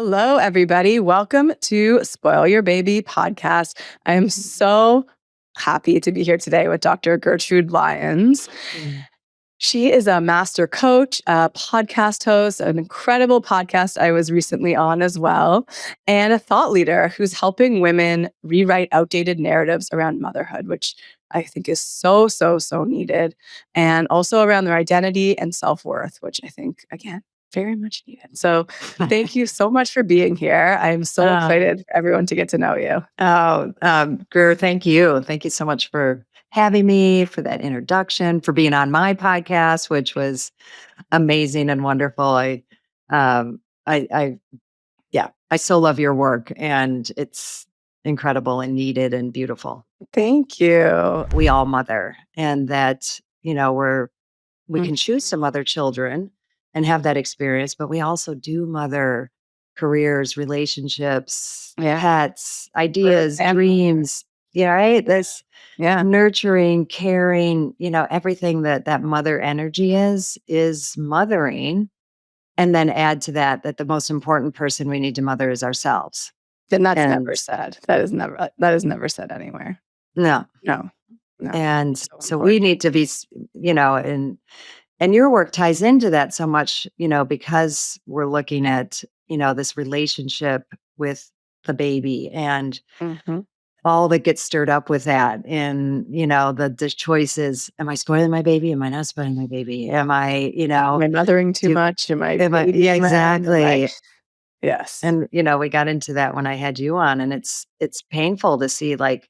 Hello, everybody. Welcome to Spoil Your Baby podcast. I am so happy to be here today with Dr. Gertrude Lyons. Mm. She is a master coach, a podcast host, an incredible podcast I was recently on as well, and a thought leader who's helping women rewrite outdated narratives around motherhood, which I think is so needed, and also around their identity and self-worth, which I think, again, very much needed. So thank you so much for being here. I'm so excited for everyone to get to know you. Greer, thank you. Thank you so much for having me, for that introduction, for being on my podcast, which was amazing and wonderful. Um, I so love your work, and it's incredible and needed and beautiful. Thank you. We all mother, and that we Mm. can choose to mother children and have that experience, but we also do mother careers, relationships, Yeah. pets, ideas, And- dreams. Yeah, right. This Yeah. nurturing, caring, everything that mother energy is mothering. And then add to that the most important person we need to mother is ourselves. Then that's And never said. That is never said anywhere. no. No. And So so we important. need to be, and your work ties into that so much, because we're looking at, this relationship with the baby and Mhm. all that gets stirred up with that. And, the choices. Am I spoiling my baby? Am I not spoiling my baby? Am I, Am I mothering too do- much? Am I yeah, baby man? exactly. Yes. And, we got into that when I had you on, and it's painful to see the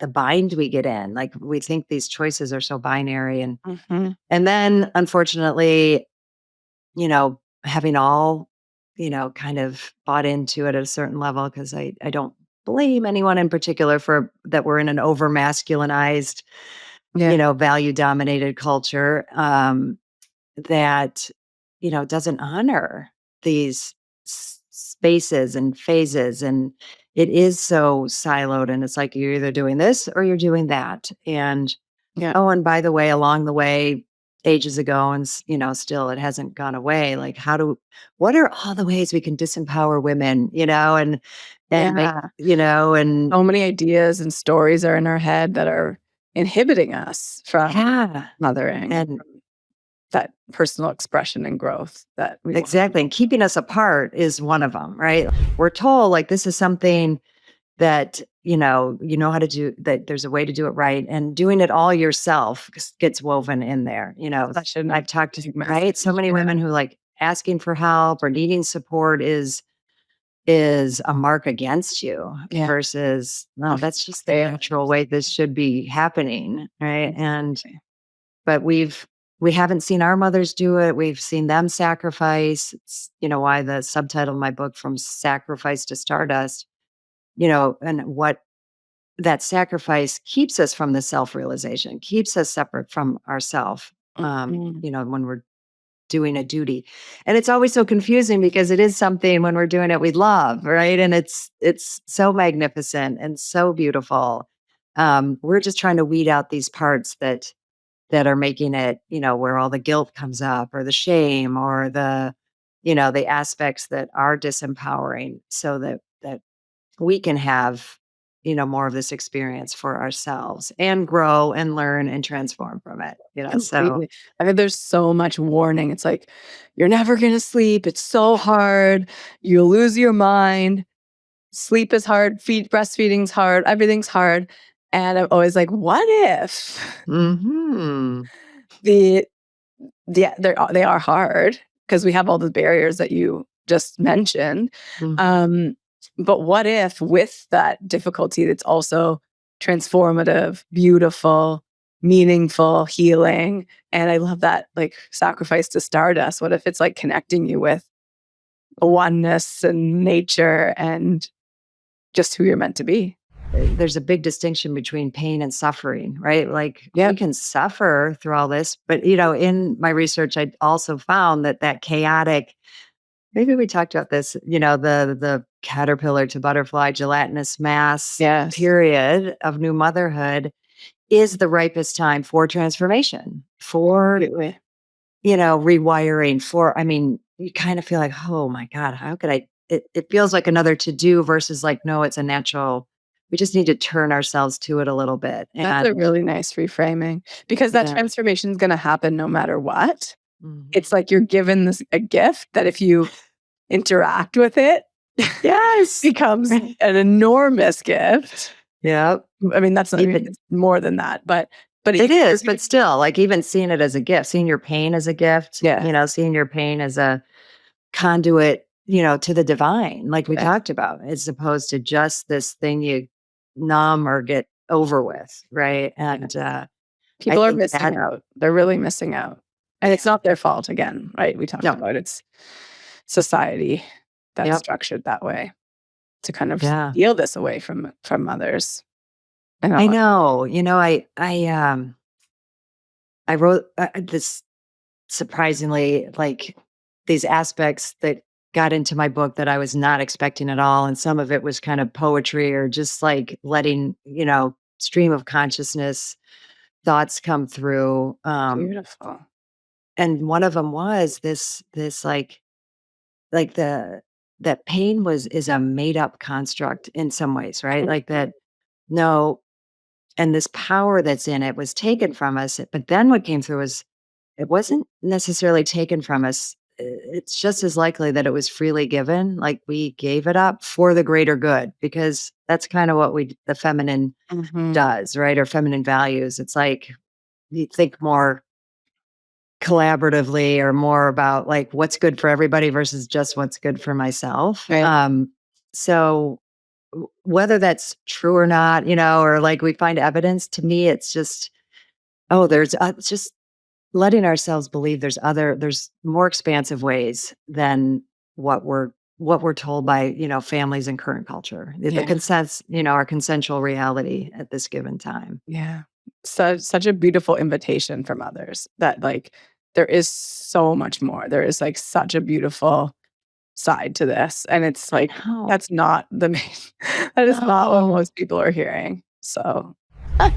bind we get in. Like, we think these choices are so binary, Mhm. and then unfortunately, having all, kind of bought into it at a certain level, because I don't blame anyone in particular for that. We're in an over masculinized, Yeah. value dominated culture that, doesn't honor these spaces and phases. And it is so siloed, and it's like you're either doing this or you're doing that. And Yeah. oh, and by the way, along the way, ages ago, and still it hasn't gone away. Like, what are all the ways we can disempower women, and make, Yeah. and So many ideas and stories are in our head that are inhibiting us from yeah, mothering and and from that personal expression and growth that we want. exactly. And keeping us apart is one of them, right? We're told like this is something that, you know how to do that. There's a way to do it right. And doing it all yourself gets woven in there. Such an I've talked to, big right? So message. many Yeah. women who like asking for help or needing support is a mark against you Yeah. versus no, that's just the Fail. natural way this should be happening. Right. And, Exactly. but we haven't seen our mothers do it. We've seen them sacrifice. It's, why the subtitle of my book, From Sacrifice to Stardust, and what that sacrifice keeps us from the self-realization, keeps us separate from ourself, Mhm. when we're doing a duty. And it's always so confusing because it is something when we're doing it we love, right? And it's so magnificent and so beautiful. We're just trying to weed out these parts that are making it, where all the guilt comes up or the shame or the aspects that are disempowering so that we can have, more of this experience for ourselves and grow and learn and transform from it, so. Completely. I mean, there's so much warning. It's like, you're never gonna sleep. It's so hard. You'll lose your mind. Sleep is hard. Breastfeeding's hard. Everything's hard. And I'm always like, what if Hmm. the they are hard because we have all the barriers that you just mentioned. Um, but what if with that difficulty, it's also transformative, beautiful, meaningful, healing? And I love that, like, sacrifice to stardust. What if it's like connecting you with a oneness and nature and just who you're meant to be? There's a big distinction between pain and suffering, right? Like Yeah. we can suffer through all this, but in my research, I also found that chaotic, maybe we talked about this, the caterpillar to butterfly gelatinous mass Yes. period of new motherhood is the ripest time for transformation, for, Completely. rewiring, I mean, you kind of feel like, oh my God, how could I it feels like another to do versus like, no, it's a natural. We just need to turn ourselves to it a little bit. That's a And really nice reframing because that yeah. transformation is gonna happen no matter what. It's Mhm. like you're given this a gift that if you interact with it, Yes. becomes an enormous gift. Yep. I mean, that's not, I mean, Even it's more than that, but it you're is, gonna, but still, like even seeing it as a gift, seeing your pain as a gift, yeah, seeing your pain as a conduit, to the divine, like we yeah, talked about, as opposed to just this thing you numb or get over with, right? yeah. And I People are think missing that out. They're really missing out. And it's not their fault again, right? We talked no, about it's society that's yep, structured that way to kind of yeah, steal this away from mothers. And I all know. I wrote this surprisingly like these aspects that got into my book that I was not expecting at all, and some of it was kind of poetry or just like letting stream of consciousness thoughts come through. beautiful. And one of them was this like the that pain is a made up construct in some ways, right? Like that no, and this power that's in it was taken from us. But then what came through was it wasn't necessarily taken from us. It's just as likely that it was freely given, like we gave it up for the greater good, because that's kind of what the feminine Mhm. does, right? Or feminine values. It's like you think more collaboratively or more about like what's good for everybody versus just what's good for myself. Right. So whether that's true or not, or like we find evidence, to me, it's just, oh, it's just letting ourselves believe there's more expansive ways than what we're told by, families and current culture. The Yeah. consents, our consensual reality at this given time. Yeah. Such a beautiful invitation from others that like there is so much more. There is like such a beautiful side to this. And it's I like know. that's not the main that is not what No. most people are hearing. So Well,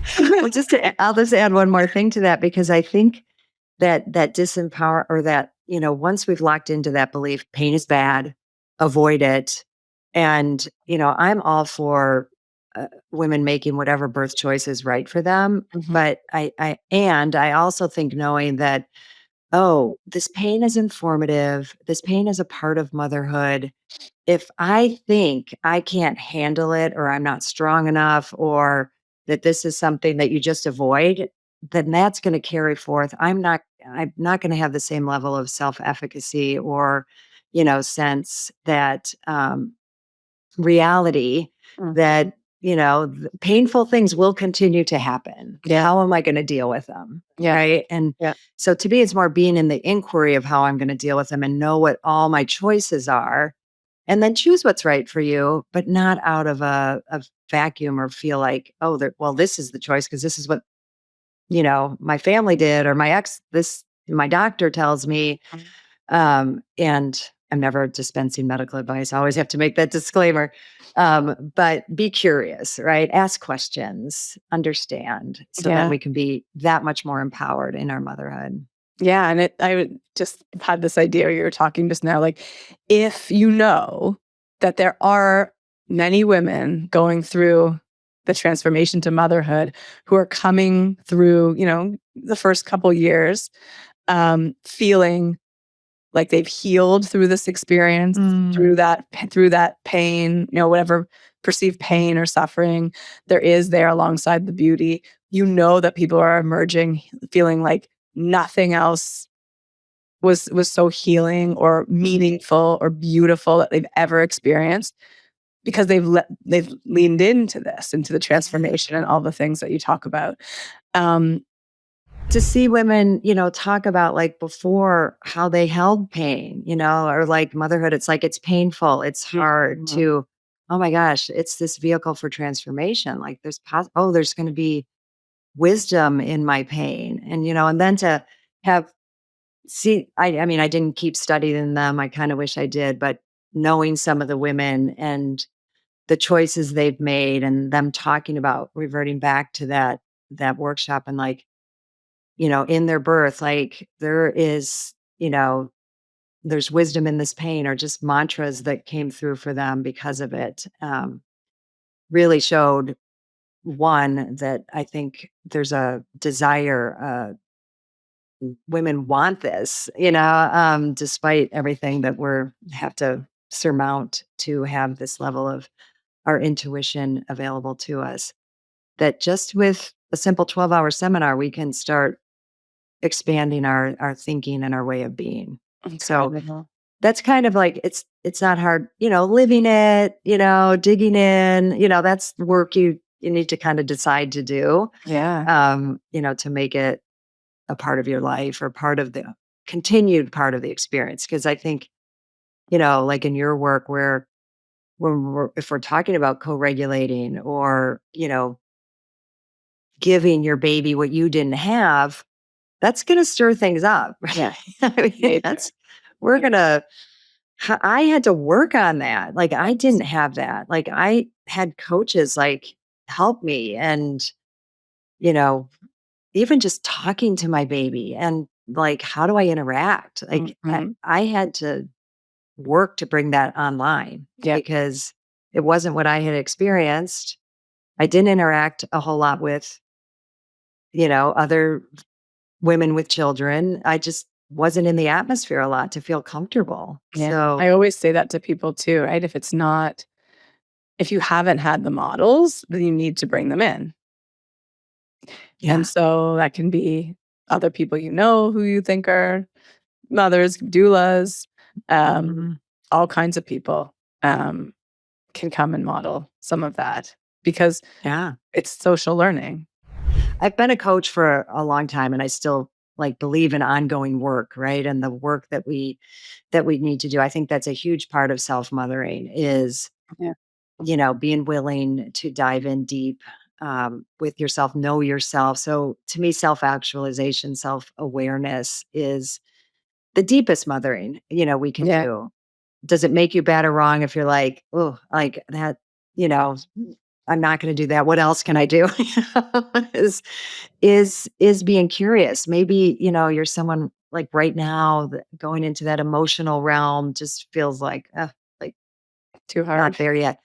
I'll just add one more thing to that because I think that disempower or that, once we've locked into that belief, pain is bad, avoid it. And, I'm all for women making whatever birth choice is right for them. Mhm. But I also think knowing that, oh, this pain is informative. This pain is a part of motherhood. If I think I can't handle it or I'm not strong enough or that this is something that you just avoid, then that's going to carry forth. I'm not going to have the same level of self-efficacy or, sense that reality Mhm. that, painful things will continue to happen. Yeah. How am I going to deal with them? Yeah. Right. And Yeah. so to me, it's more being in the inquiry of how I'm going to deal with them and know what all my choices are and then choose what's right for you, but not out of a vacuum or feel like, oh, well, this is the choice because this is what, my family did or my doctor tells me. And I'm never dispensing medical advice. I always have to make that disclaimer. But be curious, right? Ask questions, understand so that Yeah. we can be that much more empowered in our motherhood. Yeah, and I would just had this idea you were talking just now, like, if you know that there are many women going through the transformation to motherhood who are coming through, the first couple years, feeling like they've healed through this experience, Mm. through that pain, whatever perceived pain or suffering there is there alongside the beauty. You know that people are emerging feeling like nothing else was so healing or meaningful or beautiful that they've ever experienced because they've leaned into the transformation and all the things that you talk about. Um, To see women, talk about like before how they held pain, or like motherhood, it's like it's painful, it's hard Mhm. to, oh my gosh, it's this vehicle for transformation. Like there's going to be wisdom in my pain. And, and then to have, I mean, I didn't keep studying them. I kind of wish I did, but knowing some of the women and the choices they've made and them talking about reverting back to that workshop and like, in their birth, like there is, there's wisdom in this pain, or just mantras that came through for them because of it, really showed, one, that I think there's a desire, women want this, despite everything that we're have to surmount to have this level of our intuition available to us. That just with a simple 12-hour seminar, we can start expanding our thinking and our way of being. So Incredible. that's kind of like, it's not hard, living it, digging in, that's work you need to kind of decide to do, Yeah. to make it a part of your life, or part of the continued part of the experience. Because I think, like in your work, where if we're talking about co-regulating, or, giving your baby what you didn't have, that's going to stir things up. Yeah. Right? I mean, Major. we're going to, I had to work on that. Like, I Yes. didn't have that. Like, I had coaches like help me, and, you know, even just talking to my baby, and like, how do I interact? Like, Mhm. I had to work to bring that online, Yep. because it wasn't what I had experienced. I didn't interact a whole lot with, other women with children. I just wasn't in the atmosphere a lot to feel comfortable. Yeah. So, I always say that to people too, right? If you haven't had the models, then you need to bring them in. And yeah, so that can be other people who you think are mothers, doulas, um, mhm, all kinds of people, um, can come and model some of that because yeah. it's social learning. I've been a coach for a long time, and I still like believe in ongoing work, right? And the work that we need to do. I think that's a huge part of self-mothering, is, Yeah. being willing to dive in deep, with yourself, know yourself. So to me, self-actualization, self-awareness is the deepest mothering, we can Yeah. do. Does it make you bad or wrong if you're like, "Oh, like that, you know, I'm not gonna do that. What else can I do?" Is is being curious. Maybe, you're someone like right now that going into that emotional realm just feels like, like Too not hard. there yet.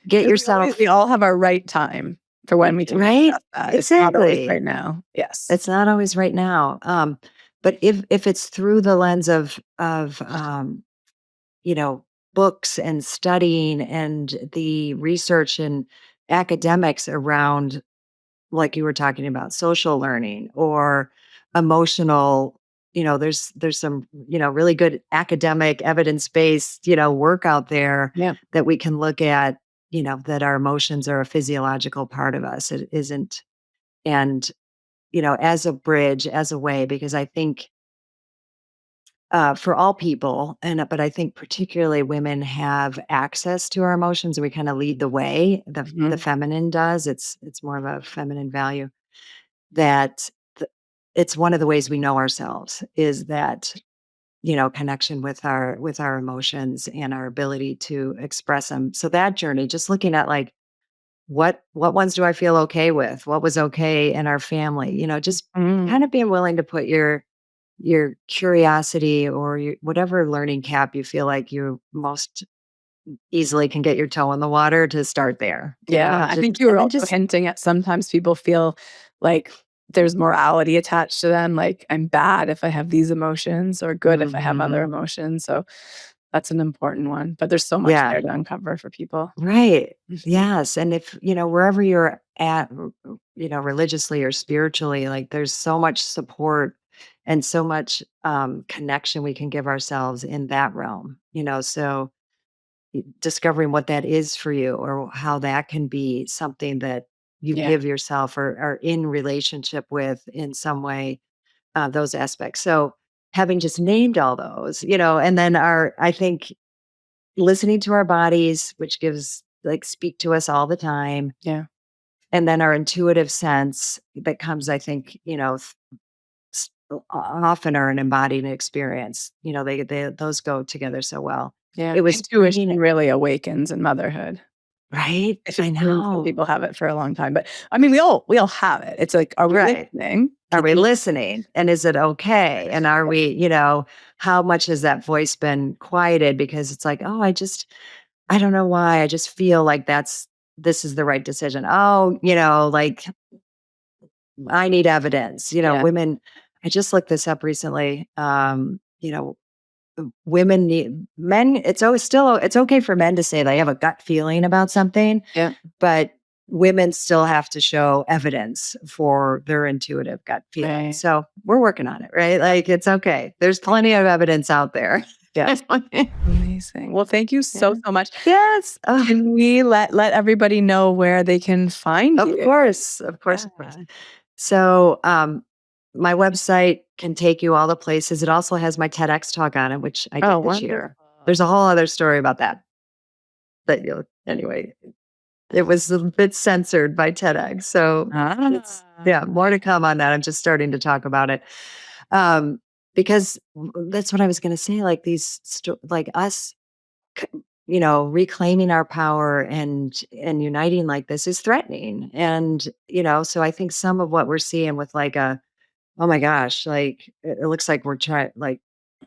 Get 'Cause we yourself all have our right time for when we can right. discuss that. It's not always Exactly. right now. Yes. It's not always right now. But if it's through the lens of you know, books and studying, and the research and academics around, like you were talking about, social learning, or emotional, there's some, really good academic evidence-based, work out there Yeah. that we can look at, that our emotions are a physiological part of us. It isn't. And, as a bridge, as a way, because I think, for all people, but I think particularly women have access to our emotions, and we kind of lead the way. The Mhm. feminine does. It's more of a feminine value, that it's one of the ways we know ourselves, is that, connection with our emotions and our ability to express them. So that journey, just looking at like, what ones do I feel okay with? What was okay in our family? Just Mm. kind of being willing to put your curiosity, or your whatever learning cap you feel like you most easily can get your toe in the water, to start there, Yeah, I just, think you were and then also just hinting at sometimes people feel like there's morality attached to them, like, "I'm bad if I have these emotions or good if I have other mhm, emotions," so that's an important one, but there's so much yeah, there to uncover for people. right, Mhm. yes. And if, wherever you're at, religiously or spiritually, like, there's so much support and so much connection we can give ourselves in that realm, so discovering what that is for you, or how that can be something that you Yeah, give yourself, or are in relationship with in some way, those aspects. So having just named all those, and then I think listening to our bodies, which gives, like, speak to us all the time, yeah, and then our intuitive sense that comes, I think, often are an embodied experience. They those go together so well. yeah. It was Intuition bringing, really awakens in motherhood. right? It's I just some know. people have it for a long time, but, I mean, we all have it. It's like, are we Right. listening? Are Can we you listening? And is it okay? And are we, how much has that voice been quieted? Because it's like, oh, I don't know why. I just feel like this is the right decision. Oh, like I need evidence. Yeah. Women, I just looked this up recently. Women need men. It's okay for men to say they have a gut feeling about something, Yeah. but women still have to show evidence for their intuitive gut feeling. Right. So we're working on it, right? Like it's okay. There's plenty of evidence out there. Yes. Amazing. Well, thank you Yeah. so much. Yes. Oh, Can we let everybody know where they can find of you? course. Of course. Of course. Yeah. So my website can take you all the places. It also has my TEDx talk on it, which I Oh, did this wonderful. year. There's a whole other story about that. But anyway, it was a bit censored by TEDx. So it's, Ah. yeah, more to come on that. I'm just starting to talk about it. Um, because that's what I was going to say. Like like us, c- reclaiming our power and uniting like this is threatening. And, so I think some of what we're seeing with like oh my gosh, like it looks like we're trying, like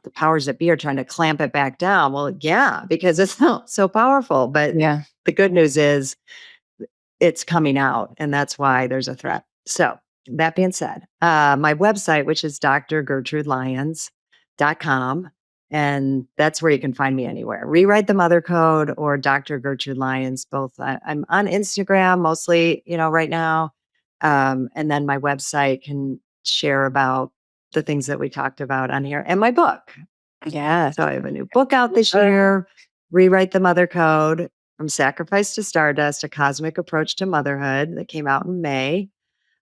the powers that be are trying to clamp it back down. Well, yeah, because it's so powerful. But Yeah. the good news is it's coming out, and that's why there's a threat. So, that being said, my website, which is drgertrudelyons.com, and that's where you can find me anywhere. Rewrite the Mother Code or Dr. Gertrude Lyons, both. I'm on Instagram mostly, right now. And then my website can share about the things that we talked about on here and my book. Yes. So I have a new book out this year, Rewrite the Mother Code From Sacrifice to Stardust, A Cosmic Approach to Motherhood, that came out in May.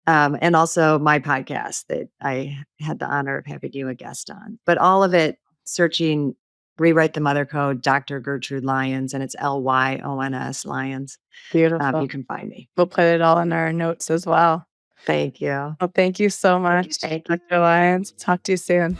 And also my podcast that I had the honor of having you a guest on. But all of it searching Rewrite the Mother Code, Dr. Gertrude Lyons, and it's Lyons, Lyons. Beautiful. You can find me. We'll put it all in our notes as well. Thank you. Well, thank you so much, Thank you. Dr. Lyons. Talk to you soon.